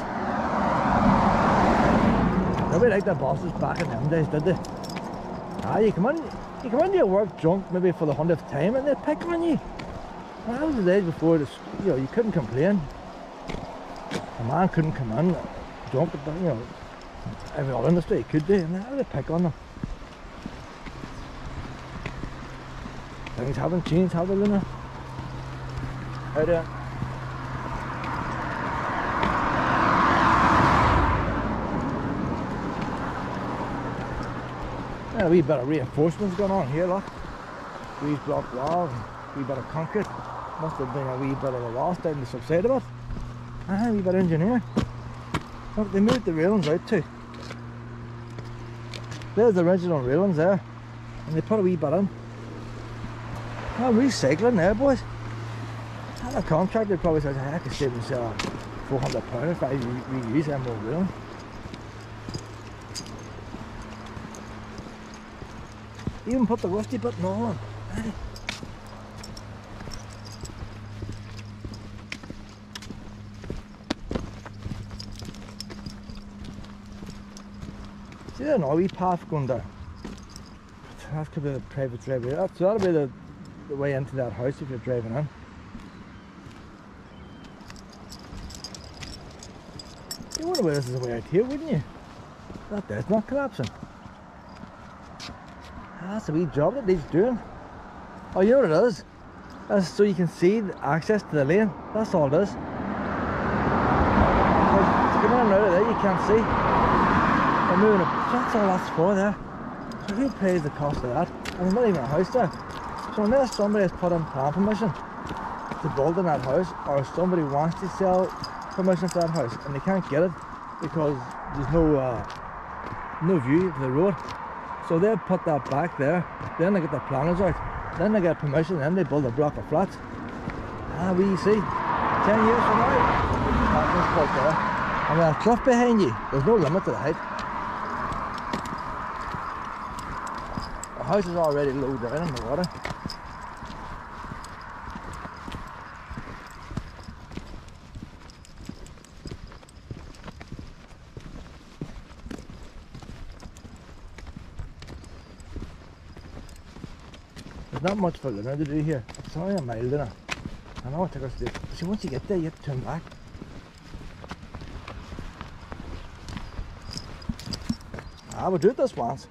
Nobody liked their bosses back in them days, did they? Ah, you come in to your work drunk maybe for the 100th time and they pick on you. Well, that was the days before this, you know, you couldn't complain. A man couldn't come in drunk, but you know, every other industry could do, and now they pick on them. Things haven't changed, have they, Luna? How do a wee bit of reinforcements going on here, look. These block walls, a wee bit of concrete. Must have been a wee bit of a loss down the subside of it. Ah, a wee bit of engineering. Look, they moved the railings out too. There's the original railings there, and they put a wee bit in. Oh, recycling there, boys. And a contractor probably says, hey, I could save myself £400 if I reuse them old railings. Even put the rusty button on. Hey. See there's an wee path going down. That could be a private driveway. So that'll be the way into that house if you're driving in. You wonder where this is a way out here, wouldn't you? That there's not collapsing. That's a wee job that needs doing. Oh, you know what it is? That's so you can see the access to the lane. That's all it is. To get in and out of there, you can't see. They're moving it. That's all that's for there. So who pays the cost of that? And there's not even a house there. So unless somebody has put in plan permission to build in that house, or somebody wants to sell permission for that house and they can't get it because there's no view of the road, so they'll put that back there. Then they get the planners out, then they get permission, then they build a block of flats. We see 10 years from now, that's called there. And that cliff behind you, there's no limit to the height. The house is already low down in the water. There's not much for Larne to do here. It's only a mile, isn't it? I know it took us to do. See, once you get there, you have to turn back. We'll do it this once.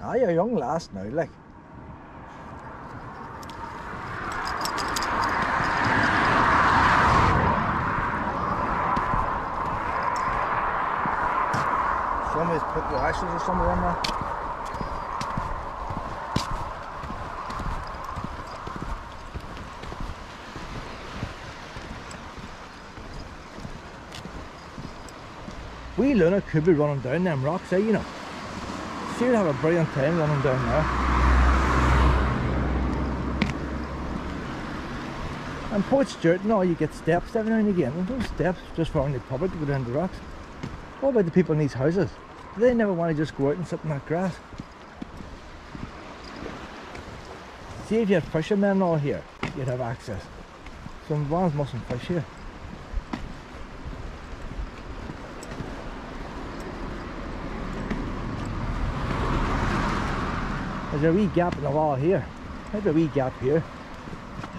You're a young lass now, like. Somebody's put washers or something on there. We Larne could be running down them rocks, you know. She would have a brilliant time running down there. And Port Stewart and all, you get steps every now and again. There's no steps just for only the public to go down the rocks. What about the people in these houses? Do they never want to just go out and sit in that grass? See, if you had fishermen and all here, you'd have access. Some ones mustn't fish here. There's a wee gap in the wall here. Maybe a wee gap here.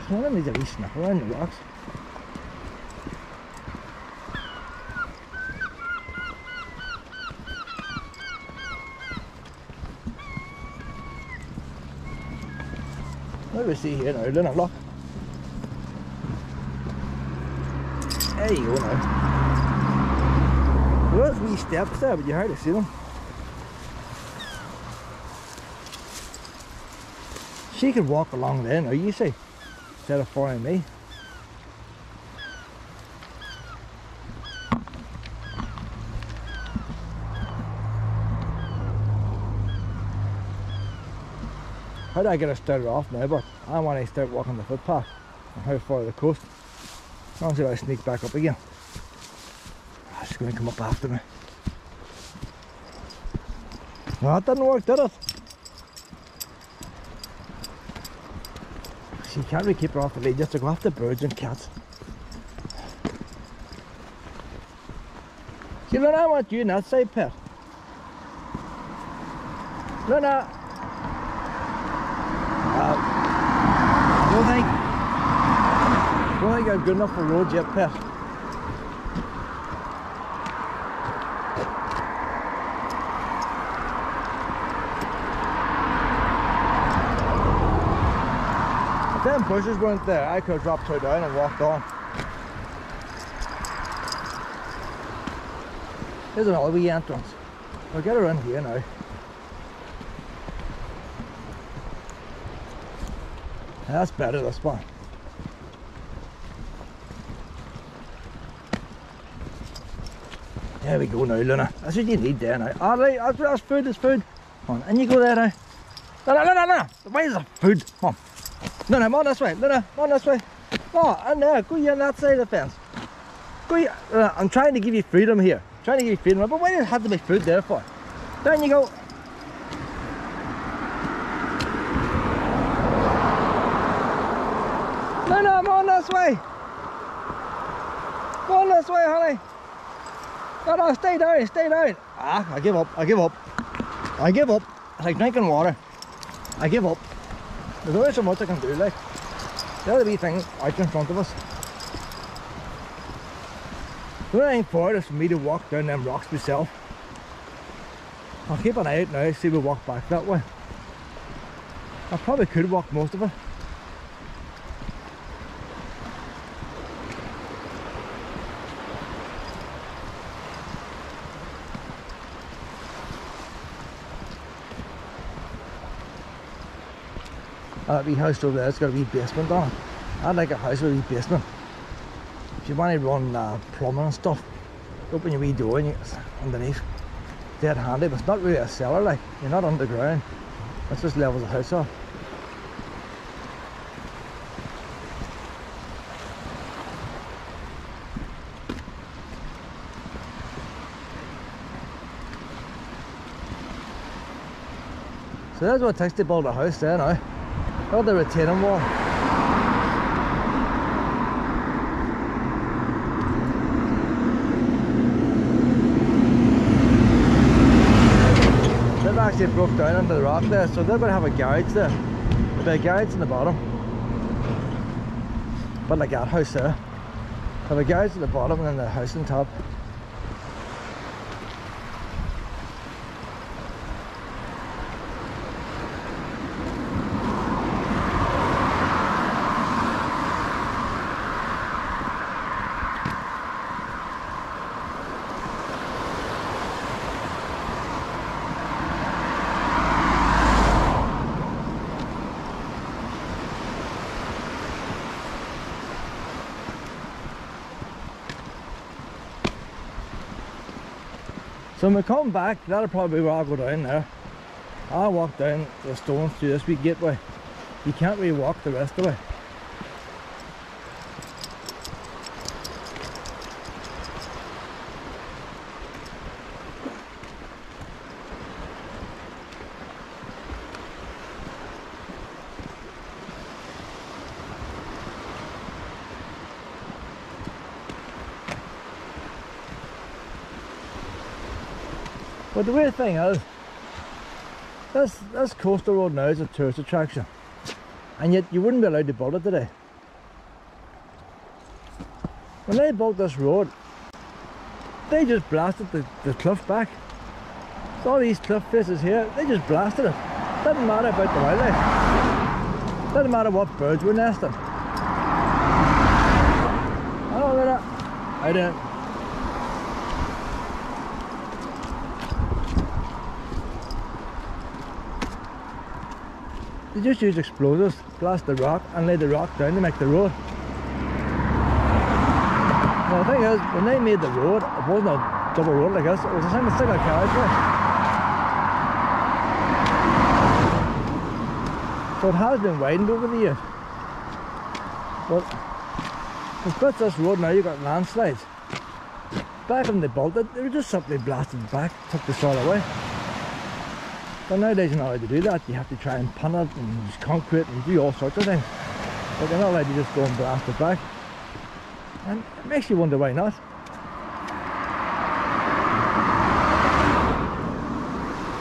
One of them needs a wee sniff around the rocks. What do we see here now? Larne, look. There you go now. There's wee steps there, but you hardly see them. She could walk along there now, you see, instead of following me. How do I get her started off now? But I want to start walking the footpath and how far to the coast. I'll see if I sneak back up again. She's going to come up after me. No, that didn't work, did it? You can't really keep her off the lead, you have to go after birds and cats. See, Larne, I want you in that side, pet. Larne! Don't think I'm good enough for roads yet, pet. If them bushes weren't there, I could have dropped her down and walked on. There's another wee entrance. We'll get her in here now. That's better, this one. There we go now, Larne. That's what you need there now. Alright, that's food, there's food. Come on, and you go there now. No. Where's the food? Come on. No, I'm on this way. Larne, on this way. No, and there. Go here on that side of the fence. Go here. I'm trying to give you freedom here. But why did it have to be food there for? Down you go. No, I'm on this way. Go on this way, honey. No, stay down. I give up. It's like drinking water. I give up. There's only so much I can do, like. The other wee thing out in front of us. The only thing for it is for me to walk down them rocks myself. I'll keep an eye out now, see if we walk back that way. I probably could walk most of it. That wee house over there, it's got a wee basement on it. I'd like a house with a wee basement. If you want to run plumbing and stuff, open your wee door and it's underneath. Dead handy, but it's not really a cellar, like, you're not underground. It's just levels the house off. So that's what it takes to build a house there now. Got the retaining wall. They've actually broke down under the rock there, so they're going to have a garage there. There'll be a garage in the bottom. But like that house there. Have a garage at the bottom and then the house on top. So when we come back, that'll probably be where I'll go down there. I'll walk down the stones through this wee gateway. You can't really walk the rest of the way. But the weird thing is, this coastal road now is a tourist attraction, and yet you wouldn't be allowed to build it today. When they built this road, they just blasted the cliff back. So all these cliff faces here, they just blasted it. Didn't matter about the wildlife. Didn't matter what birds were nesting. I don't know that. I don't. They just use explosives, blast the rock and lay the rock down to make the road. Now the thing is, when they made the road, it wasn't a double road like this, it was a single carriageway. So it has been widened over the years. But to fix this road now, you've got landslides. Back when they built it, they were just simply blasted back, took the soil away. But nowadays you're not allowed to do that. You have to try and pin it and use concrete and do all sorts of things. But they're not allowed to just go and blast it back. And it makes you wonder why not.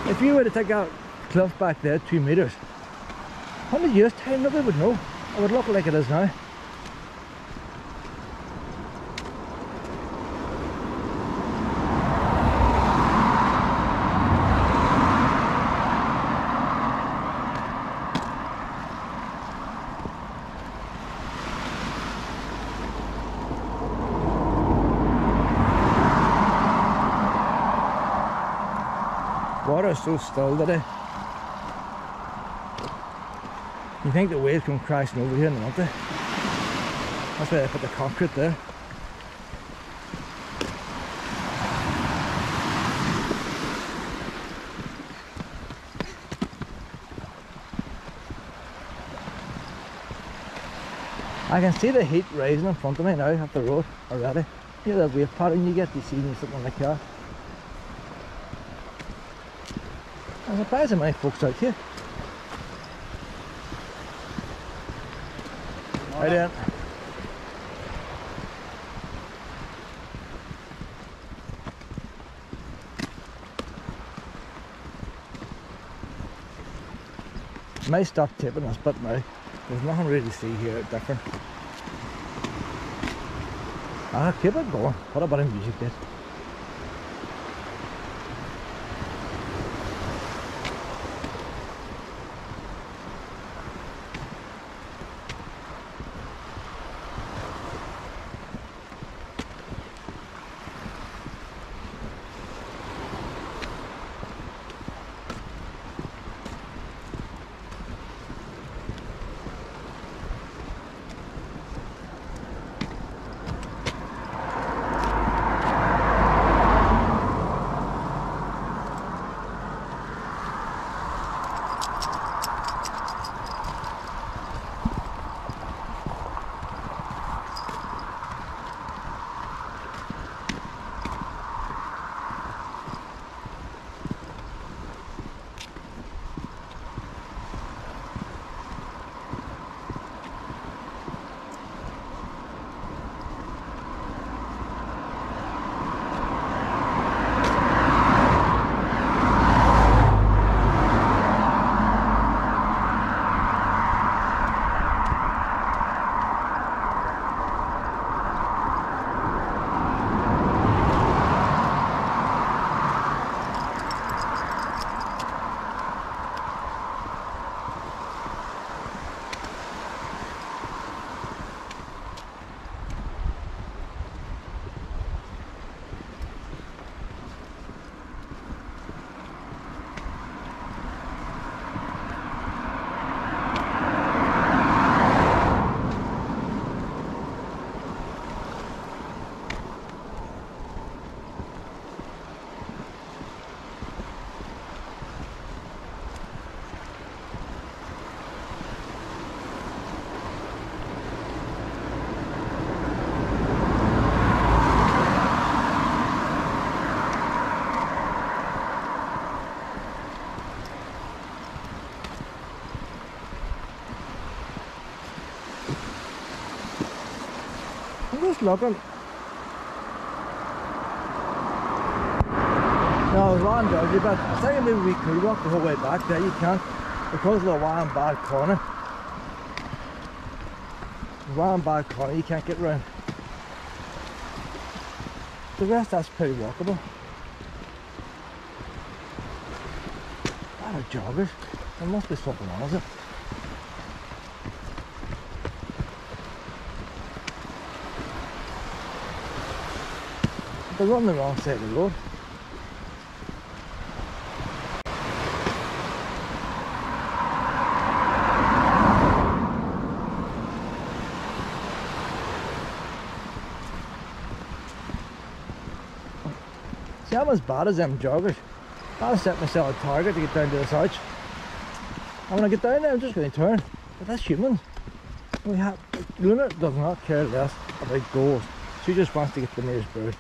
If you were to take out a cliff back there 2 meters, 100 years time nobody would know. It would look like it is now. Water is so still today. You think the waves come crashing over here in the winter. That's why they put the concrete there. I can see the heat rising in front of me now up the road already. You know that wave pattern you get, you see when something like that. I'm surprised how many folks out here. Hi there. Might stop tipping us, but now there's nothing really to see here different. Keep it going. What about the music there? I'm just looking. No, it's Larne dodgy, but I was thinking maybe we could walk the whole way back there. You can't because of the one bad corner. The one bad corner, you can't get round. The rest that's pretty walkable. A lot of joggers. There must be something on, is it? They're on the wrong side of the road. See, I'm as bad as them joggers. I'll set myself a target to get down to this arch. And when I get down there, I'm just going to turn. But that's humans. Luna does not care less about goals. She just wants to get the nearest bird.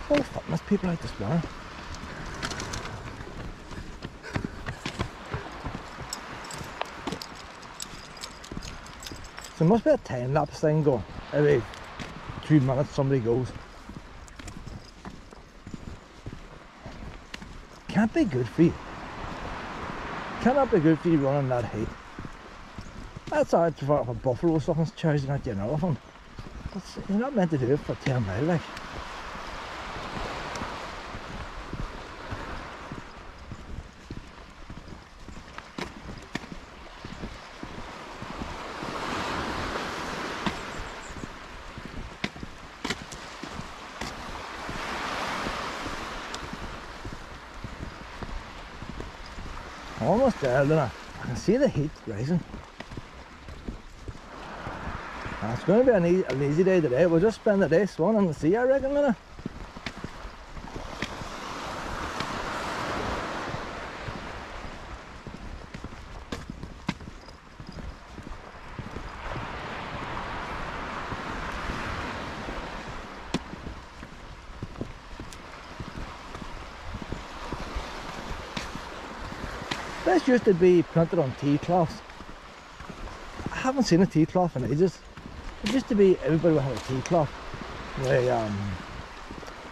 All the fitness people out this morning. So there must be a time lapse thing going. Every 2 minutes somebody goes. Can't be good for you. Cannot be good for you running that heat. That's hard for a buffalo or something's charging at you an elephant. You're not meant to do it for 10 miles like. Almost there, Luna. I can see the heat rising. It's going to be a lazy day today. We'll just spend the day swimming in the sea, I reckon, Luna. This used to be printed on tea cloths. I haven't seen a tea cloth in ages. It used to be everybody would have a tea cloth.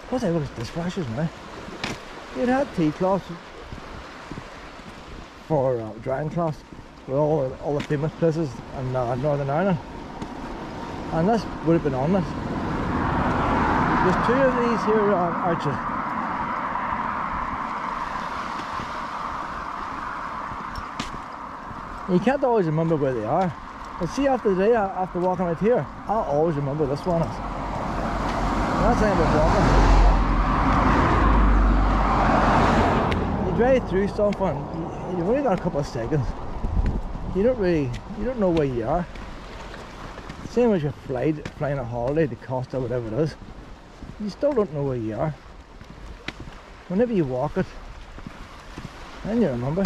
What's everybody's dishwashers now? You'd have tea cloths for drying cloths with all the famous places in Northern Ireland. And this would have been on this. There's 2 of these here arches. You can't always remember where they are. But see, after the day, after walking out here, I'll always remember this one is. That's the thing about walking. You drive through something, you've only got a couple of seconds. You don't know where you are. Same as you're flying a holiday to Costa, whatever it is. You still don't know where you are. Whenever you walk it, then you remember.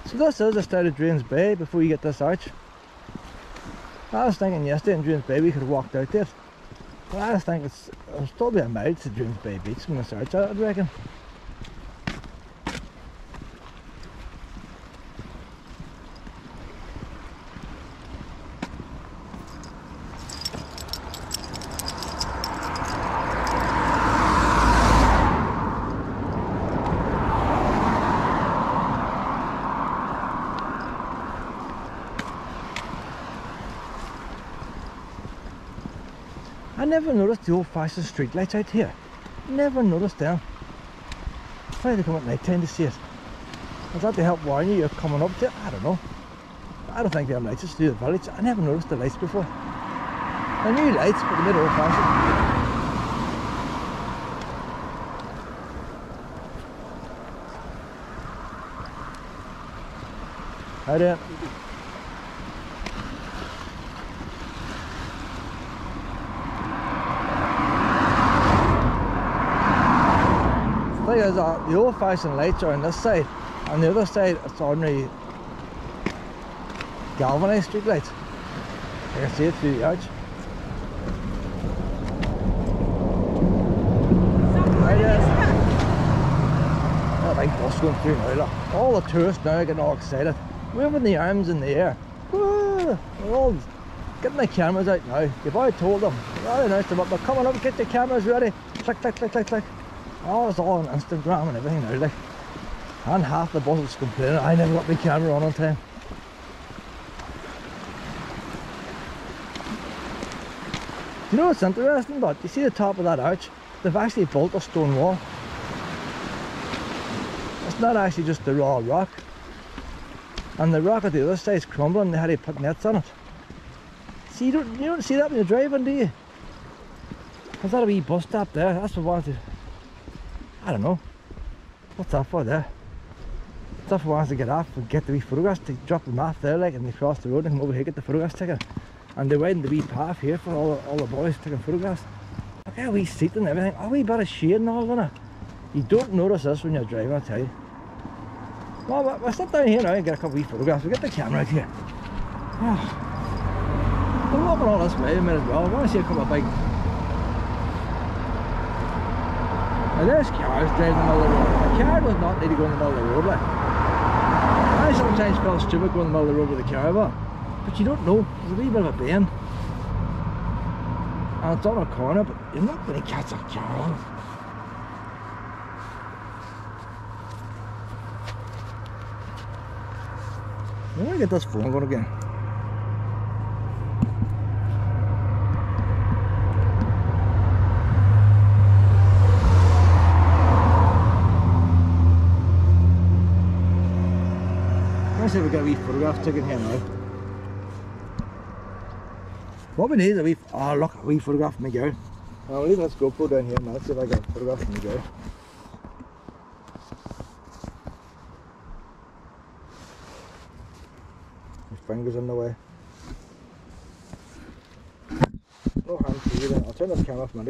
So this is the start of Drains Bay before you get this arch. I was thinking yesterday in Drains Bay we could have walked out there. But I was thinking it'll still be a mile to Drains Bay Beach from this arch, I'd reckon. I never noticed the old-fashioned street lights out here. Never noticed them. Why do they come at night time to see it? Is that to help warn you you're coming up to it? I don't know. I don't think they have lights just through the village. I never noticed the lights before. They're new lights, but they're old-fashioned. Hi there. The old-fashioned lights are on this side, on the other side it's ordinary galvanised street lights. I can see it through the arch. Hi there. big bus going through now, look. All the tourists now are getting all excited, waving the arms in the air. Woo! They're all getting their cameras out now. You've already told them, you've already announced them up, they're coming up, get your cameras ready. Click, click, click, click, click. Oh, it's all on Instagram and everything now, like. And half the buses complaining, I never got my camera on time. Do you know what's interesting, but you see the top of that arch? They've actually built a stone wall. It's not actually just the raw rock. And the rock at the other side is crumbling, they had to put nets on it. See, you don't see that when you're driving, do you? There's that a wee bus stop there, that's what I wanted to... I don't know. What's that for there? That's what I wanted to get off and get the wee photographs, to drop them off there like, and they cross the road and come over here, get the photographs taken. And they widened the wee path here for all the boys taking photographs. Look at a wee seat and everything, a wee bit of shade and all in it. You don't notice this when you're driving, I tell you. Well, we'll sit down here now and get a couple of wee photographs. We'll get the camera out here. Oh. I'm walking all this way a minute as well. I want to see a couple of big... Now there's cars driving in the middle of the road. A car does not need to go in the middle of the road, like. I sometimes feel stupid going in the middle of the road with a car, but you don't know. There's a wee bit of a bend. And it's on a corner, but you're not going to catch a car on it. I'm going to get this phone going again. Let's see if we got a wee photograph taken here now. What we need is a wee... Oh look, a wee photograph of me girl. I'll leave this GoPro down here now. Let's see if I get a photograph of me girl. My fingers in the way. No hands for you then. I'll turn this camera off a minute.